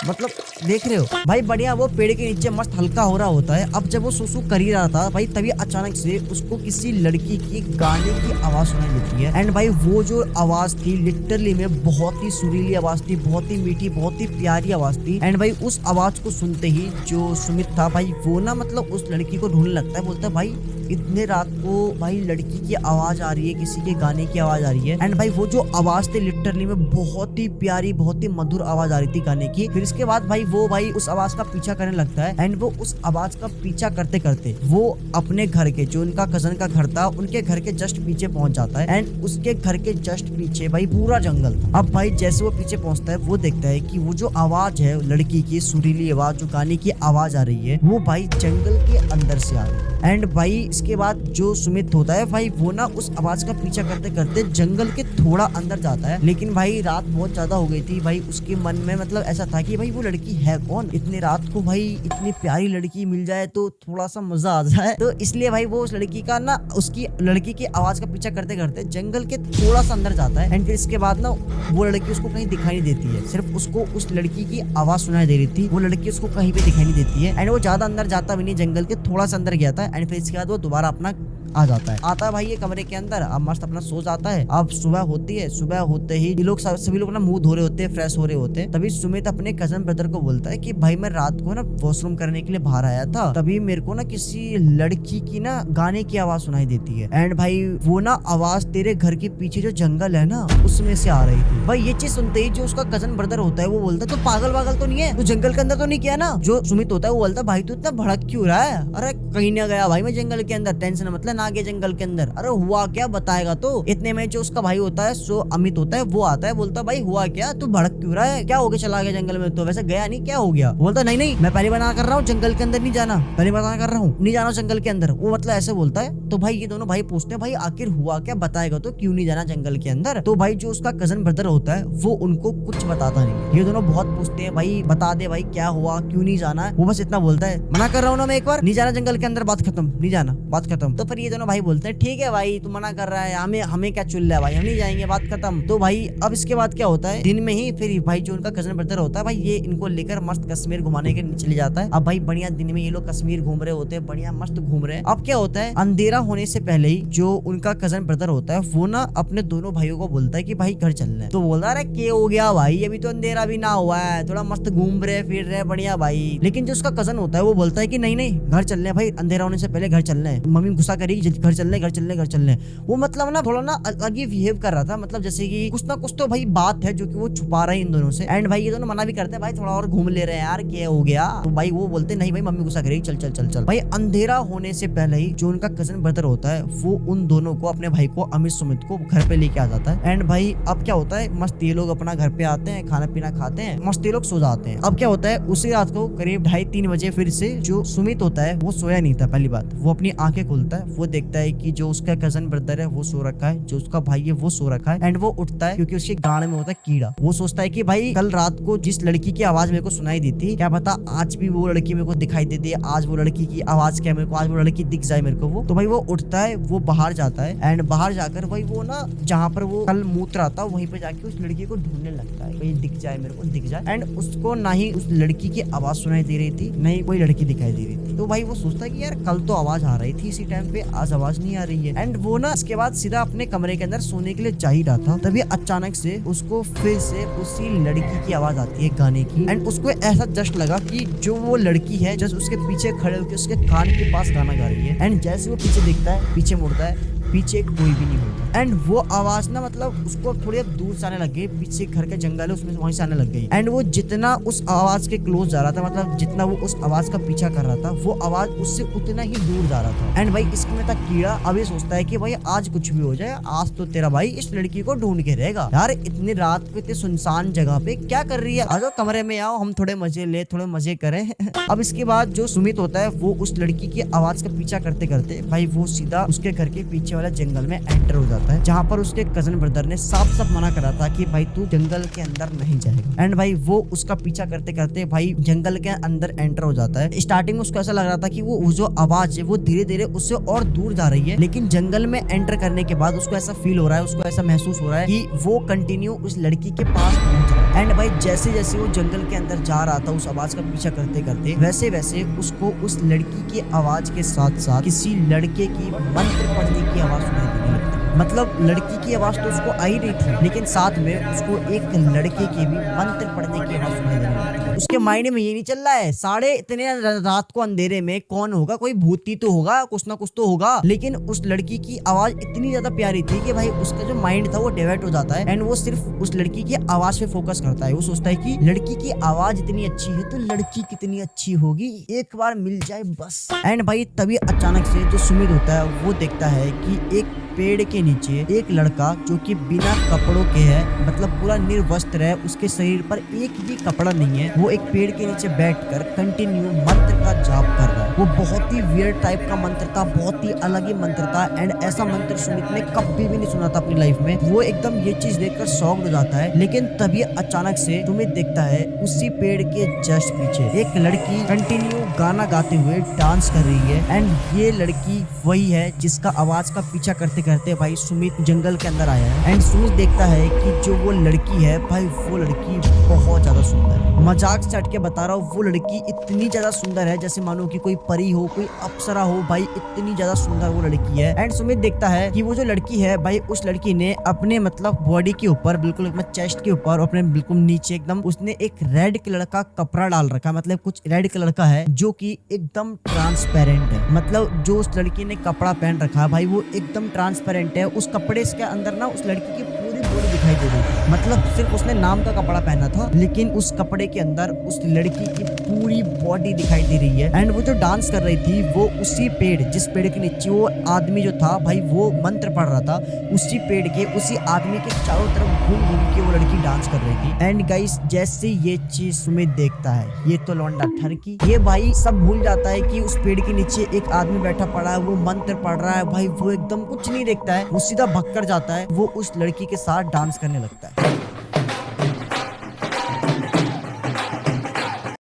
मतलब देख रहे हो भाई, बढ़िया वो पेड़ के नीचे मस्त हल्का हो रहा होता है। अब जब वो सुसु कर ही रहा था भाई, तभी अचानक से उसको किसी लड़की की गाने की आवाज सुनाई देती है। एंड भाई वो जो आवाज थी लिटरली में बहुत ही सुरीली आवाज थी, बहुत ही मीठी, बहुत ही प्यारी आवाज थी। एंड भाई उस आवाज को सुनते ही जो सुमित था भाई, वो ना मतलब उस लड़की को ढूंढने लगता है। बोलता है भाई इतने रात को भाई लड़की की आवाज आ रही है, किसी के गाने की आवाज आ रही है। एंड भाई वो जो आवाज थी लिटरली में बहुत ही प्यारी, बहुत ही मधुर आवाज आ रही थी गाने की। फिर इसके बाद भाई वो भाई उस आवाज का पीछा करने लगता है। एंड वो उस आवाज का पीछा करते करते वो अपने घर के, जो उनका कजन का घर था, उनके घर के जस्ट पीछे पहुंच जाता है। एंड उसके घर के जस्ट पीछे भाई पूरा जंगल था। अब भाई जैसे वो पीछे पहुंचता है, वो देखता है कि वो जो आवाज है लड़की की सुरीली आवाज, जो गाने की आवाज आ रही है, वो भाई जंगल के अंदर से आ रही है। एंड भाई इसके बाद जो सुमित होता है भाई, वो ना उस आवाज का पीछा करते करते जंगल के थोड़ा अंदर जाता है। लेकिन भाई रात बहुत ज्यादा हो गई थी भाई, उसके मन में मतलब ऐसा था कि भाई वो लड़की है कौन, इतनी रात को भाई इतनी प्यारी लड़की मिल जाए तो थोड़ा सा मजा आ जाए। तो इसलिए भाई वो उस लड़की का ना, उसकी लड़की की आवाज का पीछा करते करते जंगल के थोड़ा सा अंदर जाता है। एंड फिर इसके बाद ना वो लड़की उसको कहीं दिखाई नहीं देती है, सिर्फ उसको उस लड़की की आवाज सुनाई दे रही थी। वो लड़की उसको कहीं पे दिखाई नहीं देती है। एंड वो ज्यादा अंदर जाता भी नहीं, जंगल के थोड़ा सा अंदर गया था। एंड फिर इसके बाद वो दोबारा अपना आ जाता है। आता है भाई ये कमरे के अंदर, अब मस्त अपना सो जाता है। अब सुबह होती है, सुबह होते ही ये लोग सभी लोग ना मुंह धो रहे होते हैं, फ्रेश हो रहे होते हैं। तभी सुमित अपने कजन ब्रदर को बोलता है कि भाई मैं रात को ना वॉशरूम करने के लिए बाहर आया था, तभी मेरे को ना किसी लड़की की ना गाने की आवाज सुनाई देती है। एंड भाई वो ना आवाज तेरे घर के पीछे जो जंगल है ना, उसमें से आ रही थी। भाई ये चीज सुनते ही जो उसका कजन ब्रदर होता है वो बोलता है तो पागल तो नहीं है, तो जंगल के अंदर तो नहीं किया ना। जो सुमित होता है वो बोलता है भाई तू इतना भड़क क्यों रहा है, अरे कहीं ना गया भाई मैं जंगल के अंदर, टेंशन मतलब ना गया जंगल के अंदर, अरे हुआ क्या बताएगा। तो इतने में जो उसका भाई होता है, जो अमित होता है, वो आता है, बोलता है भाई हुआ क्या, तू भड़क क्यों रहा है, क्या हो गया, चला गया जंगल में, तो वैसे गया नहीं, क्या हो गया। बोलता नहीं मैं पहले मना कर रहा हूँ जंगल के अंदर नहीं जाना, पहले मना कर रहा हूँ नहीं जाना जंगल के अंदर। वो मतलब ऐसे बोलता है। तो भाई ये दोनों भाई पूछते हैं भाई आखिर हुआ क्या, बताएगा तो, क्यों नहीं जाना जंगल के अंदर। तो भाई जो उसका कजन ब्रदर होता है वो उनको कुछ बताता नहीं। ये दोनों बहुत पूछते हैं भाई बता दे भाई क्या हुआ, क्यों नहीं जाना। वो बस इतना बोलता है मना कर रहा हूँ ना मैं एक बार, नहीं जाना जंगल के अंदर, बात खत्म, नहीं जाना, बात खत्म। तो फिर ये दोनों भाई बोलते हैं ठीक है भाई तू मना कर रहा है, हमें क्या चुल रहा है भाई, हम नहीं जाएंगे, बात खत्म। तो भाई अब इसके बाद क्या होता है, दिन में ही फिर भाई जो उनका कजन ब्रदर होता है भाई, ये इनको लेकर मस्त कश्मीर घुमाने के चले जाता है। अब भाई बढ़िया दिन में ये लोग कश्मीर घूम रहे होते हैं, बढ़िया मस्त घूम रहे हैं। अब क्या होता है, अंधेरा होने से पहले ही जो उनका कजन ब्रदर होता है वो ना अपने दोनों भाइयों को बोलता है कि भाई घर चलना है। तो बोलता है अरे क्या हो गया भाई, अभी तो अंधेरा भी ना हुआ है, थोड़ा मस्त घूम रहे फिर रहे बढ़िया भाई। लेकिन जो उसका कजन होता है वो बोलता है कि नहीं घर चलने भाई, अंधेरा होने से पहले घर चलना है, मम्मी गुस्सा करेगी, घर चलने। वो मतलब ना थोड़ा ना अलग ही बिहेव कर रहा था, मतलब जैसे कि कुछ ना कुछ तो भाई बात है जो कि वो छुपा रहा है इन दोनों से। एंड भाई ये दोनों मना भी करते हैं भाई थोड़ा और घूम ले रहे हैं यार, क्या हो गया। तो भाई वो बोलते नहीं भाई मम्मी गुस्सा करेगी, चल। भाई अंधेरा होने से पहले ही जो उनका कजन ब्रदर होता है वो उन दोनों को, अपने भाई को, अमित सुमित को घर पे लेके आ जाता है। एंड भाई अब क्या होता है, मस्त ये लोग अपना घर पे आते हैं, खाना पीना खाते हैं, मस्त ये लोग सो जाते हैं। अब क्या होता है, उसी रात को करीब 2:30-3 बजे फिर से जो सुमित होता है वो सोया नहीं था। पहली बात वो अपनी आंखें खोलता है, वो देखता है कि जो उसका कजन ब्रदर है वो सो रखा है, जो उसका भाई है वो सो रखा है। एंड वो उठता है क्योंकि उसके गाड़ में होता है कीड़ा। वो सोचता है कि भाई कल रात को जिस लड़की की आवाज मेरे को सुनाई दी थी, क्या पता आज भी वो लड़की मेरे को दिखाई दे दे, आज वो लड़की की आवाज क्या मेरे को, आज वो लड़की दिख जाए मेरे को वो। तो भाई वो उठता है, वो बाहर जाता है। एंड बाहर जाकर भाई वो ना जहाँ पर वो कल मूत्र आता वहीं पे जाके उस लड़की को ढूंढने लगता है, भाई दिख जाए मेरे को, दिख जाए। एंड उसको ना ही उस लड़की की आवाज सुनाई दे रही थी, ना ही कोई लड़की दिखाई दे रही थी। तो भाई वो सोचता है कि यार कल तो आवाज आ रही थी इसी टाइम पे, आज आवाज नहीं आ रही है। एंड वो ना इसके बाद सीधा अपने कमरे के अंदर सोने के लिए जा ही रहा था, तभी अचानक से उसको फिर से उसी लड़की की आवाज आती है गाने की। एंड उसको ऐसा जस्ट लगा कि जो वो लड़की है जस्ट उसके पीछे खड़े होकर उसके कान के पास गाना गा रही है। एंड जैसे वो पीछे देखता है, पीछे मुड़ता है, पीछे कोई भी नहीं होता। एंड वो आवाज ना मतलब उसको थोड़ी दूर से आने लग गई, पीछे घर का जंगल है उसमें वहीं से आने लग गई। एंड वो जितना उस आवाज के क्लोज जा रहा था, मतलब जितना वो उस आवाज का पीछा कर रहा था, वो आवाज उससे उतना ही दूर जा रहा था। एंड भाई इसमें था कीड़ा, अब ये सोचता है कि भाई आज कुछ भी हो जाए, आज तो तेरा भाई इस लड़की को ढूंढ के रहेगा। यार इतनी रात को इतने सुनसान जगह पे क्या कर रही है, आ जाओ कमरे में आओ, हम थोड़े मजे करें। अब इसके बाद जो सुमित होता है वो उस लड़की की आवाज का पीछा करते करते भाई वो सीधा उसके घर के पीछे वाला जंगल में एंटर हो जाता है, जहाँ पर उसके कजन ब्रदर ने साफ मना करा था कि भाई तू जंगल के अंदर नहीं जाएगा। एंड भाई वो उसका पीछा करते करते भाई जंगल के अंदर एंटर हो जाता है। स्टार्टिंग में उसको ऐसा लग रहा था कि वो जो आवाज है वो धीरे धीरे उससे और दूर जा रही है, लेकिन जंगल में एंटर करने के बाद उसको ऐसा फील हो रहा है, उसको ऐसा महसूस हो रहा है कि वो कंटिन्यू उस लड़की के पास पहुंच रहा है। एंड भाई जैसे जैसे वो जंगल के अंदर जा रहा था उस आवाज का पीछा करते करते, वैसे वैसे उसको उस लड़की की आवाज के साथ साथ किसी लड़के की मंत्र पढ़ने की आवाज सुनाई देने लगती है। मतलब लड़की की आवाज तो उसको आई रही थी, लेकिन साथ में उसको एक लड़के की भी मंत्र पढ़ने की आवाज सुनाई देने लगती है। उसके माइंड में ये नहीं चल रहा है साढ़े इतने रात को अंधेरे में कौन होगा, कोई भूत ही तो होगा, कुछ ना कुछ तो होगा। लेकिन उस लड़की की आवाज इतनी ज्यादा प्यारी थी कि भाई उसका जो माइंड था वो डाइवर्ट हो जाता है एंड वो सिर्फ उस लड़की की आवाज पे फोकस करता है। वो सोचता है कि लड़की की आवाज इतनी अच्छी है तो लड़की कितनी अच्छी होगी, एक बार मिल जाए बस। एंड भाई तभी अचानक से जो सुमित होता है वो देखता है कि एक पेड़ के नीचे एक लड़का जो कि बिना कपड़ों के है, मतलब पूरा निर्वस्त्र है, उसके शरीर पर एक भी कपड़ा नहीं है, वो एक पेड़ के नीचे बैठकर कंटिन्यू मंत्र का जाप कर रहा है। वो बहुत ही वियर्ड टाइप का मंत्र था, बहुत ही अलग ही मंत्र था। एंड ऐसा मंत्र सुमित ने कभी भी नहीं सुना था अपनी लाइफ में। वो एकदम ये चीज देखकर शॉक्ड हो जाता है। लेकिन तभी अचानक से सुमित देखता है उसी पेड़ के जस्ट पीछे एक लड़की कंटिन्यू गाना गाते हुए डांस कर रही है। एंड ये लड़की वही है जिसका आवाज का पीछा करते करते भाई सुमित जंगल के अंदर आया है। एंड सुमित देखता है कि जो वो लड़की है भाई वो लड़की बहुत ज्यादा सुंदर है। मजाक से हट के बता रहा हूँ, वो लड़की इतनी ज्यादा सुंदर है जैसे मानो कि कोई परी हो, कोई अप्सरा हो, भाई इतनी ज्यादा सुंदर वो लड़की है। एंड सुमित देखता है कि वो जो लड़की है भाई उस लड़की ने अपने मतलब बॉडी के ऊपर बिल्कुल अपने चेस्ट के ऊपर अपने बिल्कुल नीचे एकदम उसने एक रेड कलर का कपड़ा डाल रखा, मतलब कुछ रेड कलर का है जो कि एकदम ट्रांसपेरेंट है। मतलब जो उस लड़की ने कपड़ा पहन रखा है भाई वो एकदम ट्रांसपेरेंट है। उस कपड़े के अंदर ना उस लड़की की पूरी बॉडी दिखाई दे रही थी, मतलब सिर्फ उसने नाम का कपड़ा पहना था लेकिन उस कपड़े के अंदर उस लड़की की पूरी बॉडी दिखाई दे रही है। एंड वो जो डांस कर रही थी वो उसी पेड़, जिस पेड़ के नीचे वो आदमी जो था भाई वो मंत्र पढ़ रहा था, उसी पेड़ के उसी आदमी के चारों तरफ घूम घूम के वो लड़की डांस कर रही थी। एंड गाइस जैसे ये चीज सुमित देखता है, ये तो लौंडा ठरकी, ये भाई सब भूल जाता है कि उस पेड़ के नीचे एक आदमी बैठा पड़ा है, वो मंत्र पढ़ रहा है। भाई वो एकदम कुछ नहीं देखता है, वो सीधा भक्कर जाता है, वो उस लड़की के साथ डांस करने लगता है।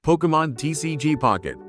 Pokemon TCG Pocket.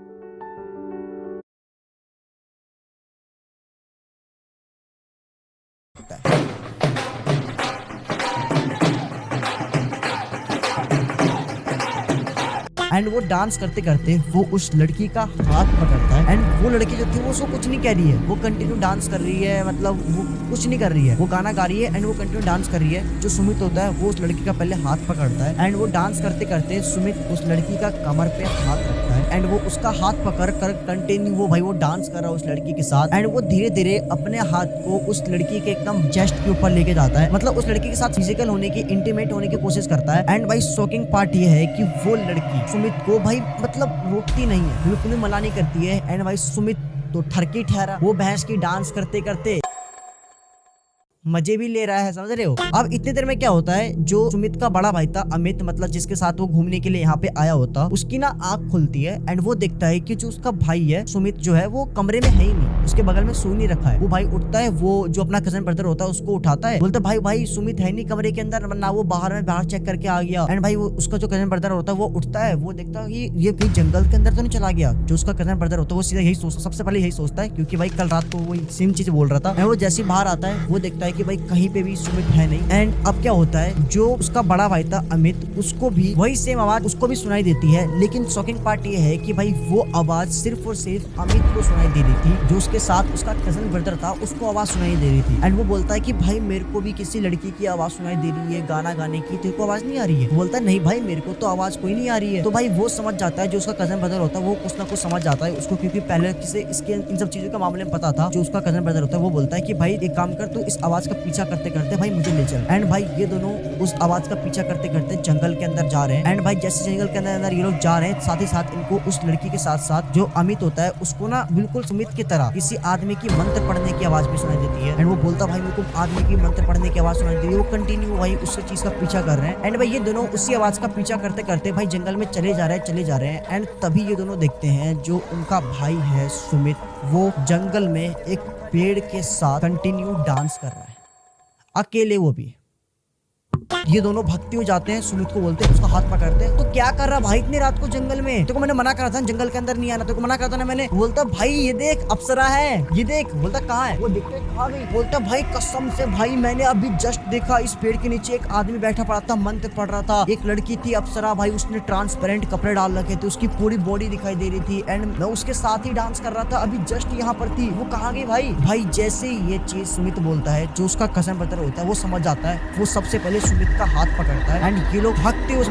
एंड वो डांस करते करते वो उस लड़की का हाथ पकड़ता है। एंड वो लड़की जो थी वो उसको कुछ नहीं कह रही है, वो कंटिन्यू डांस कर रही है, मतलब वो कुछ नहीं कर रही है, वो गाना गा रही है एंड वो कंटिन्यू डांस कर रही है। जो सुमित होता है वो उस लड़की का पहले हाथ पकड़ता है एंड वो डांस करते करते सुमित उस लड़की का कमर पे हाथ रखता है एंड वो उसका हाथ पकड़ कर कंटिन्यू वो भाई वो डांस कर रहा है उस लड़की के साथ। एंड वो धीरे धीरे अपने हाथ को उस लड़की के एकदम चेस्ट के ऊपर लेके जाता है, मतलब उस लड़की के साथ फिजिकल होने की, इंटीमेट होने की कोशिश करता है। एंड भाई शॉकिंग पार्ट ये है कि वो लड़की सुमित को भाई मतलब रोकती नहीं है, बिल्कुल भी मना नहीं करती है। एंड भाई सुमित तो ठरकी ठहरा, वो भैंस की डांस करते करते मजे भी ले रहा है, समझ रहे हो। अब इतनी देर में क्या होता है, जो सुमित का बड़ा भाई था अमित, मतलब जिसके साथ वो घूमने के लिए यहाँ पे आया होता, उसकी ना आंख खुलती है एंड वो देखता है कि जो उसका भाई है सुमित जो है वो कमरे में है ही नहीं, उसके बगल में सो नहीं रखा है। वो भाई उठता है, वो जो अपना कजन ब्रदर होता है उसको उठाता है, बोलता है भाई सुमित है नहीं कमरे के अंदर, वरना वो बाहर चेक करके आ गया। एंड भाई वो उसका जो कजन ब्रदर होता है वो उठता है, वो देखता है ये कहीं जंगल के अंदर तो नहीं चला गया। जो उसका कजन ब्रदर होता है वो सीधा यही सोचता, सबसे पहले यही सोचता है, क्योंकि भाई कल रात को वो सेम चीज बोल रहा था। वो जैसे बाहर आता है वो देखता है है कि भाई कहीं पे भी सुमित है नहीं। एंड अब क्या होता है, जो उसका बड़ा भाई था अमित, उसको भी वही सेम आवाज उसको भी सुनाई देती है। लेकिन शॉकिंग पार्ट ये है कि भाई वो आवाज सिर्फ और सिर्फ अमित को सुनाई दे रही थी, जो उसके साथ उसका कजन ब्रदर था उसको आवाज सुनाई दे रही थी। एंड वो बोलता है कि भाई मेरे को भी किसी लड़की की आवाज सुनाई दे रही है गाना गाने की, तेरे को आवाज नहीं आ रही है? बोलता है नहीं भाई मेरे को तो आवाज कोई नहीं आ रही है। तो भाई वो समझ जाता है, जो उसका कजन ब्रदर होता है वो कुछ ना कुछ समझ जाता है उसको, क्योंकि पहले किसी इसके इन सब चीजों के मामले में पता था। जो उसका कजन ब्रदर होता है वो बोलता है कि भाई एक काम कर, तू इस आवाज का पीछा करते करते भाई मुझे ले चल। एंड भाई ये दोनों उस आवाज का पीछा करते करते जंगल के अंदर जा रहे हैं। एंड भाई जैसे जंगल के अंदर ये लोग जा रहे हैं, साथ ही साथ इनको उस लड़की के साथ साथ जो अमित होता है उसको ना बिल्कुल सुमित की तरह किसी आदमी की मंत्र पढ़ने की आवाज भी सुनाई देती है। एंड वो बोलता भाई मेरे को आदमी की मंत्र पढ़ने की आवाज सुनाई दे रही है। वो कंटिन्यू भाई उस चीज का पीछा कर रहे हैं। एंड भाई ये दोनों उसी आवाज का पीछा करते करते भाई जंगल में चले जा रहे हैं। एंड तभी ये दोनों देखते हैं जो उनका भाई है सुमित, वो जंगल में एक पेड़ के साथ कंटिन्यू डांस कर रहा है, अकेले वो भी। ये दोनों भक्ति हो जाते हैं, सुमित को बोलते हैं, उसका हाथ पकड़ते हैं। तो क्या कर रहा भाई इतनी रात को जंगल में? तेरे को मैंने मना करा था जंगल के अंदर नहीं आना, तेरे को मना करा था ना मैंने। बोलता भाई ये देख अप्सरा है, ये देख। बोलता कहाँ है? वो देखते कहाँ गई? बोलता भाई कसम से भाई मैंने अभी जस्ट देखा इस पेड़ के नीचे एक आदमी बैठा पड़ा था, मंत्र पढ़ रहा था। एक लड़की थी अप्सरा भाई, उसने ट्रांसपेरेंट कपड़े डाल रखे थे, उसकी पूरी बॉडी दिखाई दे रही थी। एंड मैं उसके साथ ही डांस कर रहा था, अभी जस्ट यहाँ पर थी। वो कहाँ गई भाई? भाई जैसे ही ये चीज सुमित बोलता है, जो उसका कजन ब्रदर होता है वो समझ जाता है। वो सबसे पहले सुमित का हाथ पकड़ता है। एंड ये लोग भागते हुए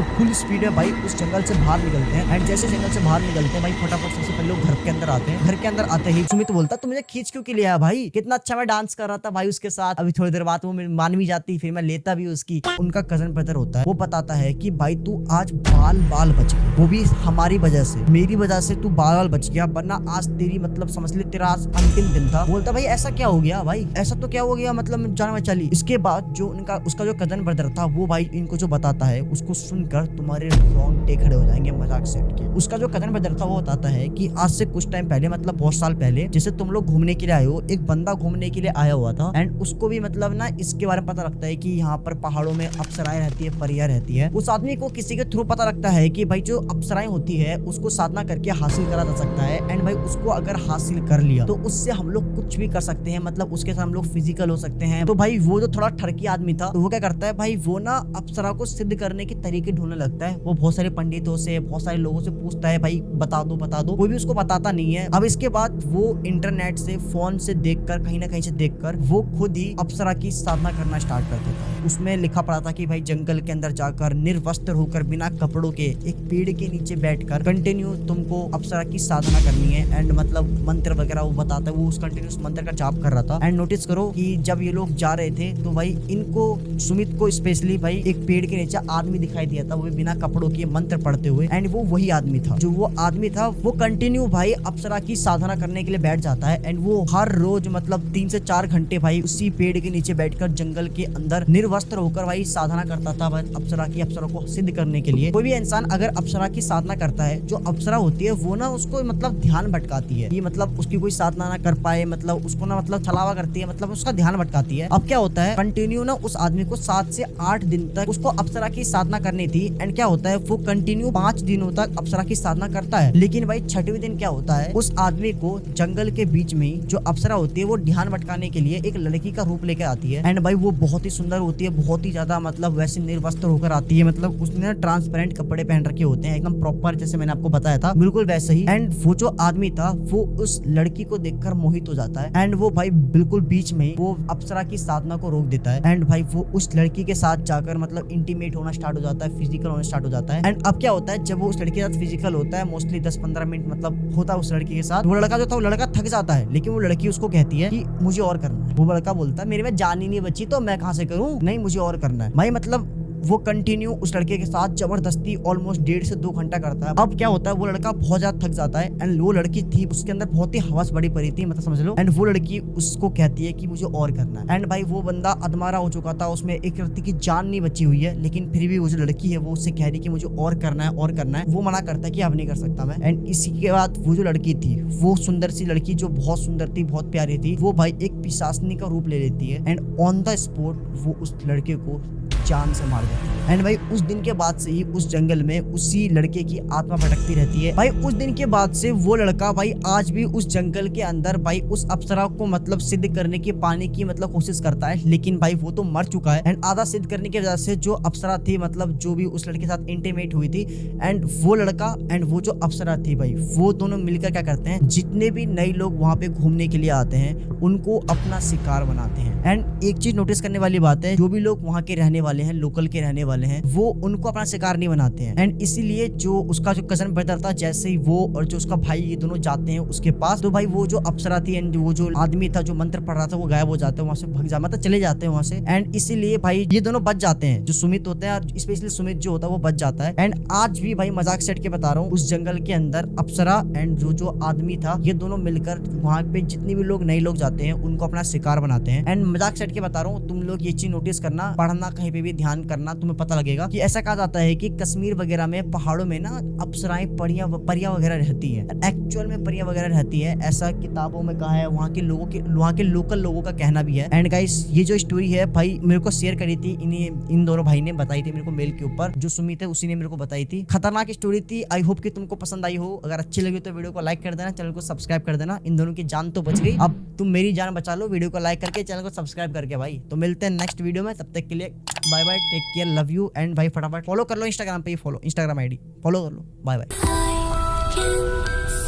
फुल स्पीड में भाई उस जंगल से बाहर निकलते हैं। एंड जैसे जंगल से बाहर निकलते हैं भाई फटाफट सबसे पहले लोग घर के अंदर आते हैं। घर के अंदर आते ही सुमित बोलता तू मुझे खींच क्यों के लिया भाई? कितना अच्छा मैं डांस कर रहा था भाई उसके साथ। अभी थोड़ी देर बाद वो मान भी जाती, फिर मैं लेता भी उसकी। उनका कजन ब्रदर होता है, वो बताता है कि भाई तू आज बाल बच गया, वो भी हमारी वजह से, मेरी वजह से तू बाल बच गया, वरना आज तेरी मतलब समझ ले तेरा आज अंतिम दिन था। बोलता भाई ऐसा क्या हो गया भाई? ऐसा तो क्या हो गया मतलब जान में चली। इसके बाद जो उसका जो कजन ब्रदर था वो भाई इनको जो बताता है उसको सुनकर तुम्हारे रोंगटे खड़े हो जाएंगे मजाक सेट के। उसका जो कजन ब्रदर था वो बताता है कि आज से कुछ टाइम पहले मतलब बहुत साल पहले जैसे तुम लोग घूमने के लिए आए हो, एक बंदा घूमने के लिए आया हुआ था। एंड उसको भी मतलब ना इसके बारे में पता लगता है कि यहाँ पर पहाड़ों में अप्सराएं रहती है, परियां रहती है। उस आदमी को किसी के थ्रू पता लगता है कि भाई जो अप्सराएं होती है उसको साधना करके हासिल करा जा सकता है। एंड भाई उसको अगर हासिल कर लिया तो उससे हम लोग कुछ भी कर सकते हैं, मतलब उसके साथ हम लोग फिजिकल हो सकते हैं। तो भाई वो जो थोड़ा ठरकी आदमी था तो वो क्या करता है भाई, वो ना अप्सरा को सिद्ध करने के तरीके ढूंढने लगता है। वो बहुत सारे पंडितों से, बहुत सारे लोगों से पूछता है भाई बता दो, कोई भी उसको बताता नहीं है। अब इसके बाद वो इंटरनेट से, फोन से देखकर, कहीं ना कहीं से देखकर वो खुद ही अप्सरा की साधना करना स्टार्ट कर देता है। उसमें लिखा पड़ा था कि भाई जंगल के अंदर जाकर निर्वस्त्र होकर बिना कपड़ों के एक पेड़ के नीचे बैठकर कंटिन्यू तुमको अप्सरा की साधना करनी है। एंड मतलब मंत्र वगैरह वो बताता है, वो उस कंटिन्यूस मंत्र का जाप कर रहा था। एंड नोटिस करो कि जब ये लोग जा रहे थे तो भाई इनको सुमित को स्पेशली भाई एक पेड़ के नीचे आदमी दिखाई दिया था, वो भी बिना कपड़ों के मंत्र पढ़ते हुए। एंड वो वही आदमी था। जो वो आदमी था वो कंटिन्यू भाई अप्सरा की साधना करने के लिए बैठ जाता है। एंड वो हर रोज मतलब 3 से 4 घंटे भाई उसी पेड़ के नीचे बैठकर जंगल के अंदर निर्वस्त्र होकर भाई साधना करता था अप्सरा को सिद्ध करने के लिए। कोई भी इंसान अगर अप्सरा की साधना करता है, जो अप्सरा होती है वो ना उसको मतलब ध्यान भटकाती है, ये मतलब उसकी कोई साधना ना कर पाए, मतलब उसको ना मतलब छलावा करती है, मतलब उसका ध्यान भटकाती है। अब क्या होता है, कंटिन्यू ना उस आदमी को 7 से 8 दिन तक उसको अप्सरा की साधना करनी थी। एंड क्या होता है, वो कंटिन्यू 5 दिनों तक अप्सरा की साधना करता है। लेकिन भाई 6वें दिन क्या होता है, उस आदमी को जंगल के बीच में जो अप्सरा होती है वो ध्यान भटकाने के लिए एक लड़की का रूप लेकर आती है। एंड भाई वो बहुत ही सुंदर होती है, बहुत ही ज्यादा मतलब वैसे निर्वस्त्र होकर आती है, मतलब उसने ट्रांसपेरेंट कपड़े पहन रखे होते हैं एकदम प्रॉपर, जैसे मैंने आपको बताया था बिल्कुल वैसे ही। एंड वो जो आदमी था वो उस लड़की को देखकर मोहित हो जाता है। एंड वो भाई बिल्कुल बीच में वो अप्सरा की साधना को रोक देता है। एंड भाई वो उस लड़की के साथ जाकर मतलब इंटीमेट होना स्टार्ट हो जाता है, फिजिकल होना स्टार्ट हो जाता है। एंड अब क्या होता है, जब वो उस लड़की के साथ फिजिकल होता है मोस्टली 10-15 मिनट मतलब होता है उस लड़की के साथ, वो लड़का जो था वो लड़का थक जाता है। लेकिन वो लड़की उसको कहती है कि मुझे और करना है। वो लड़का बोलता है मेरे में जान ही नहीं बची तो मैं कहां से करूं, नहीं मुझे और करना है। भाई मतलब वो कंटिन्यू उस लड़के के साथ जबरदस्ती ऑलमोस्ट 1.5 से 2 घंटा करता है। अब क्या होता है, वो लड़का बहुत ज्यादा थक जाता है। एंड वो लड़की थी उसके अंदर बहुत ही हवस बड़ी पड़ी थी, मतलब समझ लो। एंड वो लड़की उसको कहती है कि मुझे और करना है। एंड भाई वो बंदा अधमारा हो चुका था, उसमें एक व्यक्ति की जान नहीं बची हुई है, लेकिन फिर भी वो जो लड़की है वो उससे कह रही कि मुझे और करना है और करना है। वो मना करता है कि अब नहीं कर सकता मैं। एंड इसी के बाद वो जो लड़की थी, वो सुंदर सी लड़की जो बहुत सुंदर थी, बहुत प्यारी थी, वो भाई एक पिशाचनी का रूप ले लेती है। एंड ऑन द स्पॉट वो उस लड़के को जान से मार देती है। एंड भाई उस दिन के बाद से ही उस जंगल में उसी लड़के की आत्मा भटकती रहती है। भाई उस दिन के बाद से वो लड़का भाई आज भी उस जंगल के अंदर भाई उस अप्सरा को मतलब सिद्ध करने की पाने की मतलब कोशिश करता है, लेकिन भाई वो तो मर चुका है। एंड आधा सिद्ध करने की वजह से जो अप्सरा थी मतलब जो भी उस लड़के के साथ इंटीमेट हुई थी, एंड वो लड़का एंड वो जो अप्सरा थी भाई वो दोनों मिलकर क्या करते हैं, जितने भी नए लोग वहां पे घूमने के लिए आते हैं उनको अपना शिकार बनाते हैं। एंड एक चीज नोटिस करने वाली बात है, जो भी लोग वहां के रहने वाले हैं, लोकल के रहने वाले हैं, वो उनको अपना शिकार नहीं बनाते हैं। एंड इसीलिए जो उसका जो कजन ब्रदर था, जैसे ही वो और जो उसका भाई ये दोनों जाते हैं उसके पास, तो भाई वो जो अप्सरा थी एंड वो जो आदमी था जो मंत्र पढ़ रहा था वो गायब हो जाते हैं, वहां से भग जा मतलब चले जाते हैं वहां से। एंड इसीलिए भाई ये दोनों बच जाते हैं, जो सुमित होते हैं, और स्पेशली सुमित जो होता है वो बच जाता है। एंड आज भी भाई मजाक सेट के बता रहा हूँ, उस जंगल के अंदर अप्सरा एंड जो आदमी था ये दोनों मिलकर वहां पे जितने भी लोग नए लोग जाते हैं उनको अपना शिकार बनाते हैं। एंड मजाक सेट के बता रहा हूँ, तुम लोग ये चीज नोटिस करना, पढ़ना कहीं पे भी ध्यान करना, तुम्हें पता लगेगा कि ऐसा कहा जाता है कि कश्मीर वगैरह में पहाड़ों में ना अप्सराएं परियां वगैरह रहती है, एक्चुअल में परियां वगैरह रहती है, ऐसा किताबों में कहा है, वहाँ के लोकल लोगों का कहना भी है। एंड गाइस ये जो स्टोरी है भाई मेरे को शेयर करी थी इन दोनों भाई ने बताई थी मेरे को मेल के ऊपर, जो सुमित है उसी ने मेरे को बताई थी। खतरनाक स्टोरी थी, आई होप कि तुमको पसंद आई हो। अगर अच्छी लगी तो वीडियो को लाइक कर देना, चैनल को सब्सक्राइब कर देना। इन दोनों की जान तो बच गई, अब तुम मेरी जान बचा लो वीडियो को लाइक करके, चैनल को सब्सक्राइब करके भाई। तो मिलते हैं नेक्स्ट वीडियो में, तब तक के लिए bye bye, take care, love you. And भाई फटाफट फॉलो कर लो इंस्टाग्राम पे, फॉलो इंस्टाग्राम आईडी फॉलो कर लो। Bye bye.